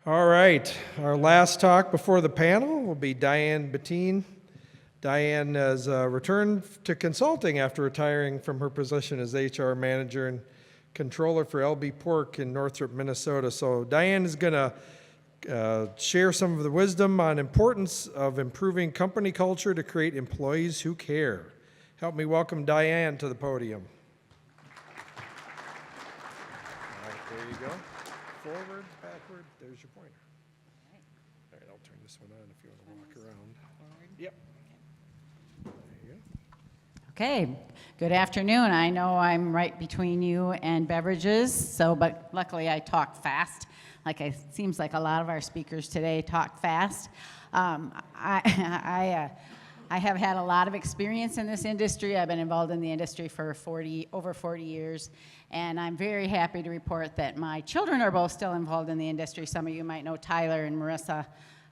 All right, our last talk before the panel will be Dianne Bettin. Dianne has returned to consulting after retiring from her position as HR manager and controller for LB Pork in Northrop, Minnesota. So Dianne is going to share some of the wisdom on importance of improving company culture to create employees who care. Help me welcome Dianne to the podium. All right, there you go. Forward, backward, there's your pointer. All right, I'll turn this one on if you want to walk around. Forward. Yep. There you go. Okay, good afternoon. I know I'm right between you and beverages, but luckily I talk fast. It seems like a lot of our speakers today talk fast. I have had a lot of experience in this industry. I've been involved in the industry for over 40 years, and I'm very happy to report that my children are both still involved in the industry. Some of you might know Tyler and Marissa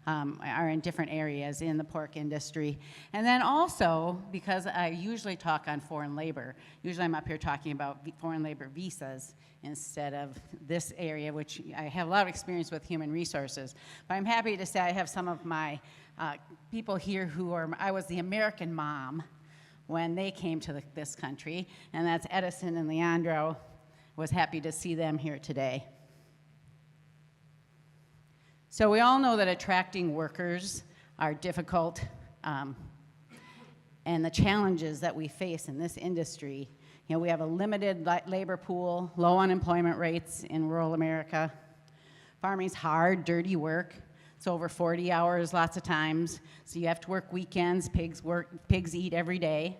are in different areas in the pork industry. And then also, because I usually talk on foreign labor, usually I'm up here talking about foreign labor visas instead of this area, which I have a lot of experience with human resources. But I'm happy to say I have some of my people here I was the American mom when they came to this country, and that's Edison and Leandro. Was happy to see them here today. So we all know that attracting workers are difficult, and the challenges that we face in this industry. We have a limited labor pool, low unemployment rates in rural America. Farming's hard, dirty work. It's over 40 hours lots of times, so you have to work weekends. Pigs eat every day.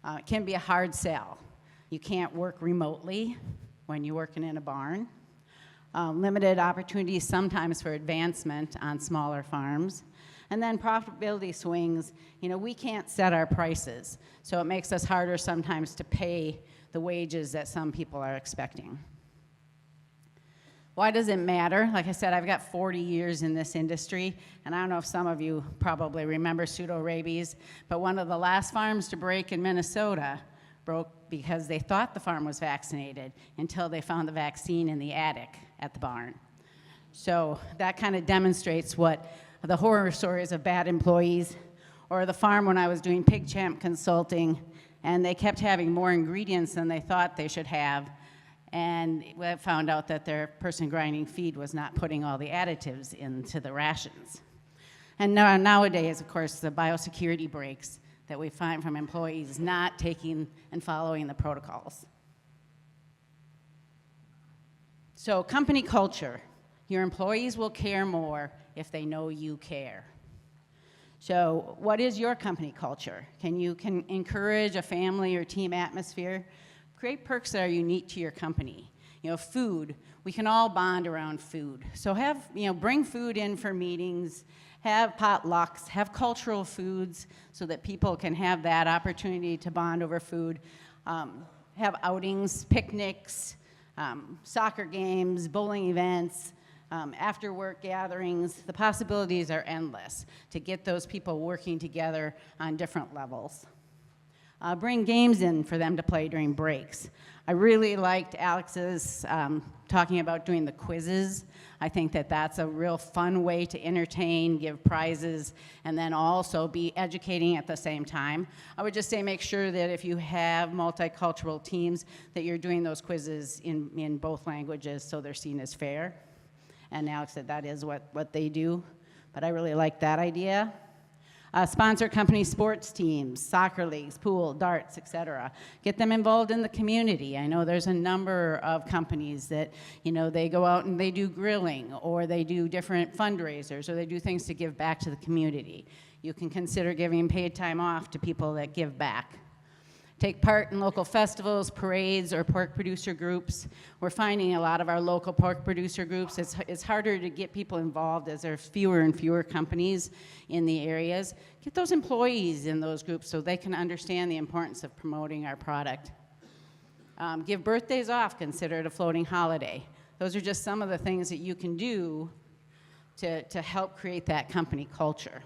It can be a hard sell. You can't work remotely when you're working in a barn. Limited opportunities sometimes for advancement on smaller farms. And then profitability swings. We can't set our prices, so it makes us harder sometimes to pay the wages that some people are expecting. Why does it matter? Like I said, I've got 40 years in this industry, and I don't know if some of you probably remember pseudo-rabies, but one of the last farms to break in Minnesota broke because they thought the farm was vaccinated until they found the vaccine in the attic at the barn. So that kind of demonstrates what the horror stories of bad employees, or the farm when I was doing Pig Champ consulting, and they kept having more ingredients than they thought they should have, and we found out that their person grinding feed was not putting all the additives into the rations. And nowadays, of course, the biosecurity breaks that we find from employees not taking and following the protocols. So company culture. Your employees will care more if they know you care. So what is your company culture? Can you encourage a family or team atmosphere? Create perks that are unique to your company. Food, we can all bond around food. So bring food in for meetings, have potlucks, have cultural foods so that people can have that opportunity to bond over food. Have outings, picnics, soccer games, bowling events, after work gatherings. The possibilities are endless to get those people working together on different levels. Bring games in for them to play during breaks. I really liked Alex's talking about doing the quizzes. I think that that's a real fun way to entertain, give prizes, and then also be educating at the same time. I would just say make sure that if you have multicultural teams that you're doing those quizzes in both languages so they're seen as fair. And Alex said that is what they do, but I really like that idea. Sponsor company sports teams, soccer leagues, pool, darts, etc. Get them involved in the community. I know there's a number of companies that, they go out and they do grilling, or they do different fundraisers, or they do things to give back to the community. You can consider giving paid time off to people that give back. Take part in local festivals, parades, or pork producer groups. We're finding a lot of our local pork producer groups, it's harder to get people involved as there's fewer and fewer companies in the areas. Get those employees in those groups so they can understand the importance of promoting our product. Give birthdays off, consider it a floating holiday. Those are just some of the things that you can do to help create that company culture.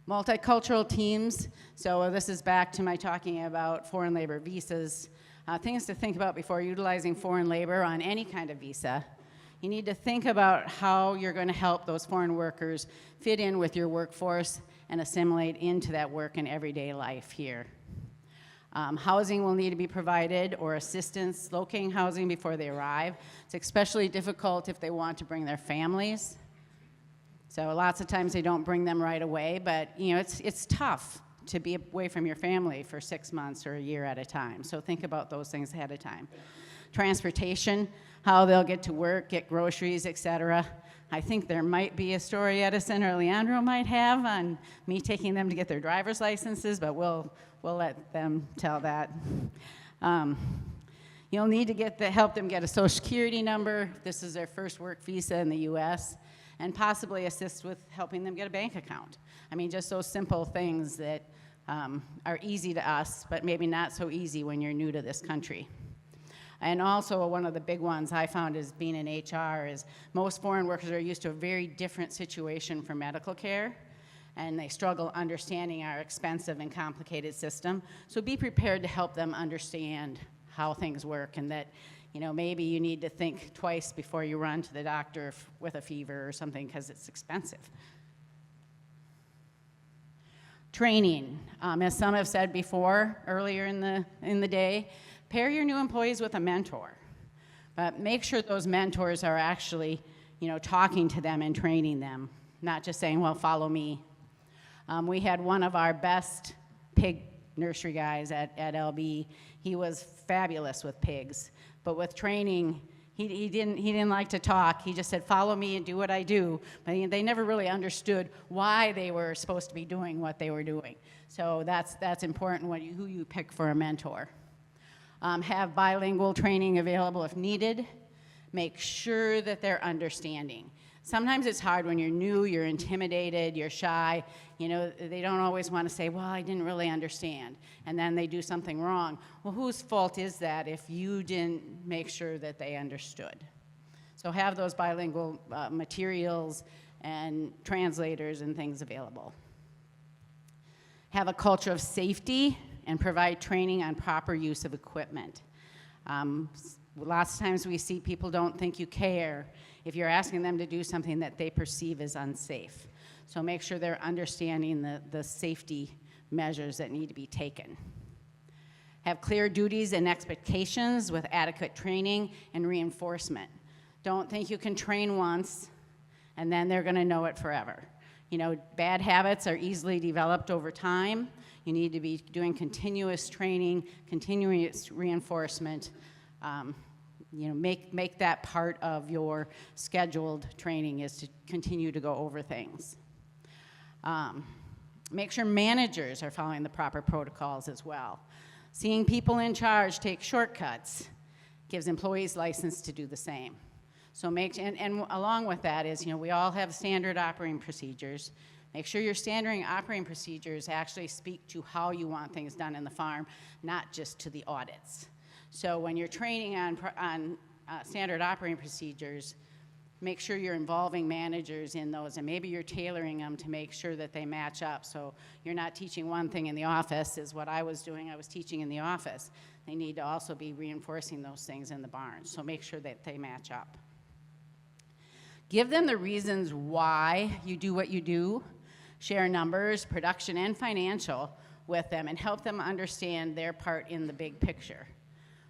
Multicultural teams, so this is back to my talking about foreign labor visas. Things to think about before utilizing foreign labor on any kind of visa. You need to think about how you're going to help those foreign workers fit in with your workforce and assimilate into that work and everyday life here. Housing will need to be provided, or assistance locating housing before they arrive. It's especially difficult if they want to bring their families. So lots of times they don't bring them right away, but it's tough to be away from your family for 6 months or a year at a time. So think about those things ahead of time. Transportation, how they'll get to work, get groceries, etc. I think there might be a story Edison or Leandro might have on me taking them to get their driver's licenses, but we'll let them tell that. You'll need to help them get a Social Security number. This is their first work visa in the U.S., and possibly assist with helping them get a bank account. I mean, just those simple things that are easy to us, but maybe not so easy when you're new to this country. And also, one of the big ones I found is being in HR is most foreign workers are used to a very different situation for medical care, and they struggle understanding our expensive and complicated system. So be prepared to help them understand how things work, and that maybe you need to think twice before you run to the doctor with a fever or something, because it's expensive. Training, as some have said before earlier in the day, pair your new employees with a mentor, but make sure those mentors are actually talking to them and training them, not just saying, well, follow me. We had one of our best pig nursery guys at LB. He was fabulous with pigs, but with training, he didn't like to talk. He just said, follow me and do what I do. But they never really understood why they were supposed to be doing what they were doing. So that's important who you pick for a mentor. Have bilingual training available if needed. Make sure that they're understanding. Sometimes it's hard when you're new, you're intimidated, you're shy. They don't always want to say, well, I didn't really understand. And then they do something wrong. Well, whose fault is that if you didn't make sure that they understood? So have those bilingual materials and translators and things available. Have a culture of safety and provide training on proper use of equipment. Lots of times we see people don't think you care if you're asking them to do something that they perceive as unsafe. So make sure they're understanding the safety measures that need to be taken. Have clear duties and expectations with adequate training and reinforcement. Don't think you can train once and then they're going to know it forever. Bad habits are easily developed over time. You need to be doing continuous training, continuous reinforcement. Make that part of your scheduled training, is to continue to go over things. Make sure managers are following the proper protocols as well. Seeing people in charge take shortcuts gives employees license to do the same. So and along with that is, we all have standard operating procedures. Make sure your standard operating procedures actually speak to how you want things done in the farm, not just to the audits. So when you're training on standard operating procedures, make sure you're involving managers in those, and maybe you're tailoring them to make sure that they match up. So you're not teaching one thing in the office, is what I was doing. I was teaching in the office. They need to also be reinforcing those things in the barns. So make sure that they match up. Give them the reasons why you do what you do. Share numbers, production, and financial with them, and help them understand their part in the big picture.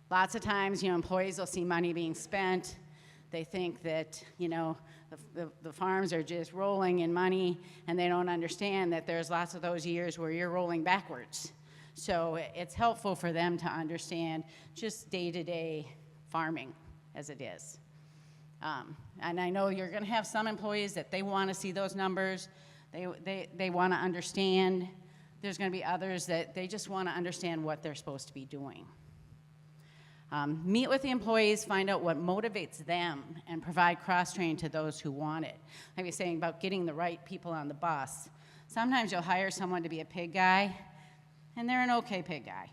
Lots of times, employees will see money being spent. They think that, the farms are just rolling in money, and they don't understand that there's lots of those years where you're rolling backwards. So it's helpful for them to understand just day-to-day farming as it is. And I know you're going to have some employees that they want to see those numbers. They want to understand. There's going to be others that they just want to understand what they're supposed to be doing. Meet with the employees, find out what motivates them, and provide cross-training to those who want it. Like I was saying about getting the right people on the bus. Sometimes you'll hire someone to be a pig guy, and they're an okay pig guy.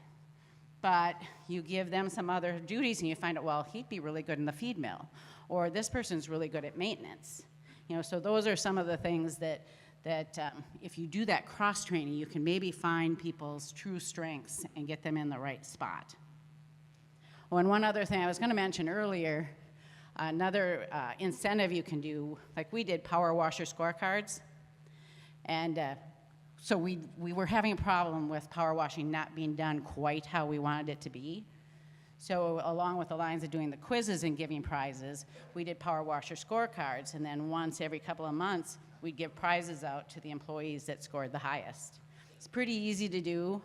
But you give them some other duties, and you find out, well, he'd be really good in the feed mill, or this person's really good at maintenance. So those are some of the things that if you do that cross-training, you can maybe find people's true strengths and get them in the right spot. Oh, and one other thing I was going to mention earlier, Another incentive you can do, like we did power washer scorecards. And so we were having a problem with power washing not being done quite how we wanted it to be. So along with the lines of doing the quizzes and giving prizes, we did power washer scorecards, and then once every couple of months, we'd give prizes out to the employees that scored the highest. It's pretty easy to do.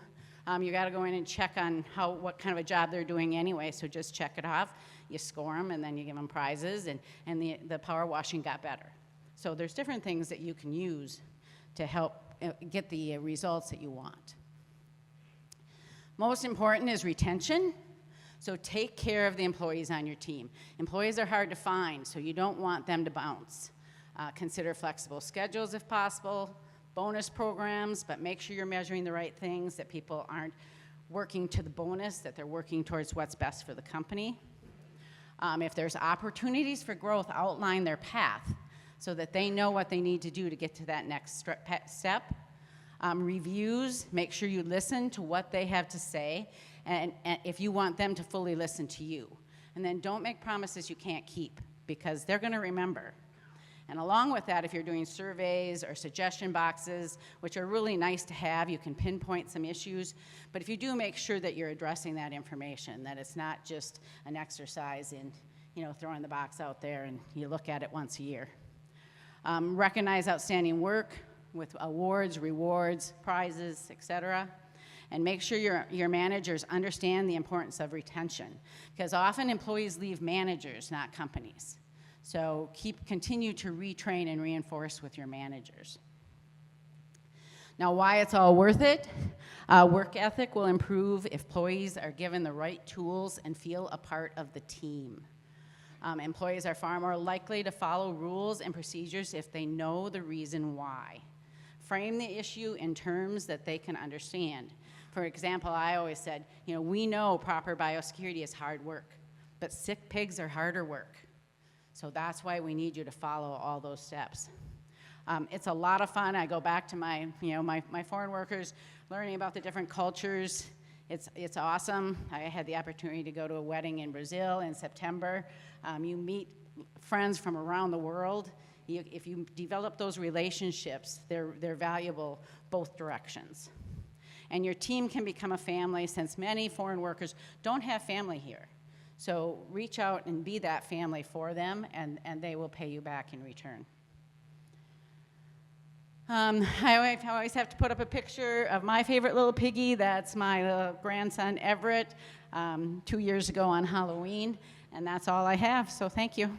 You gotta go in and check on what kind of a job they're doing anyway, so just check it off. You score them, and then you give them prizes, and the power washing got better. So there's different things that you can use to help get the results that you want. Most important is retention. So take care of the employees on your team. Employees are hard to find, so you don't want them to bounce. Consider flexible schedules if possible, bonus programs, but make sure you're measuring the right things, that people aren't working to the bonus, that they're working towards what's best for the company. If there's opportunities for growth, outline their path so that they know what they need to do to get to that next step. Reviews, make sure you listen to what they have to say, and if you want them to fully listen to you. And then don't make promises you can't keep, because they're gonna remember. And along with that, if you're doing surveys or suggestion boxes, which are really nice to have, you can pinpoint some issues, but if you do, make sure that you're addressing that information, that it's not just an exercise in, throwing the box out there and you look at it once a year. Recognize outstanding work with awards, rewards, prizes, etc. And make sure your managers understand the importance of retention, because often employees leave managers, not companies. So continue to retrain and reinforce with your managers. Now, why it's all worth it? Work ethic will improve if employees are given the right tools and feel a part of the team. Employees are far more likely to follow rules and procedures if they know the reason why. Frame the issue in terms that they can understand. For example, I always said, we know proper biosecurity is hard work, but sick pigs are harder work. So that's why we need you to follow all those steps. It's a lot of fun. I go back to my foreign workers, learning about the different cultures. It's awesome. I had the opportunity to go to a wedding in Brazil in September. You meet friends from around the world. If you develop those relationships, they're valuable both directions. And your team can become a family, since many foreign workers don't have family here. So reach out and be that family for them, and they will pay you back in return. I always have to put up a picture of my favorite little piggy. That's my little grandson, Everett, 2 years ago on Halloween. And that's all I have, so thank you.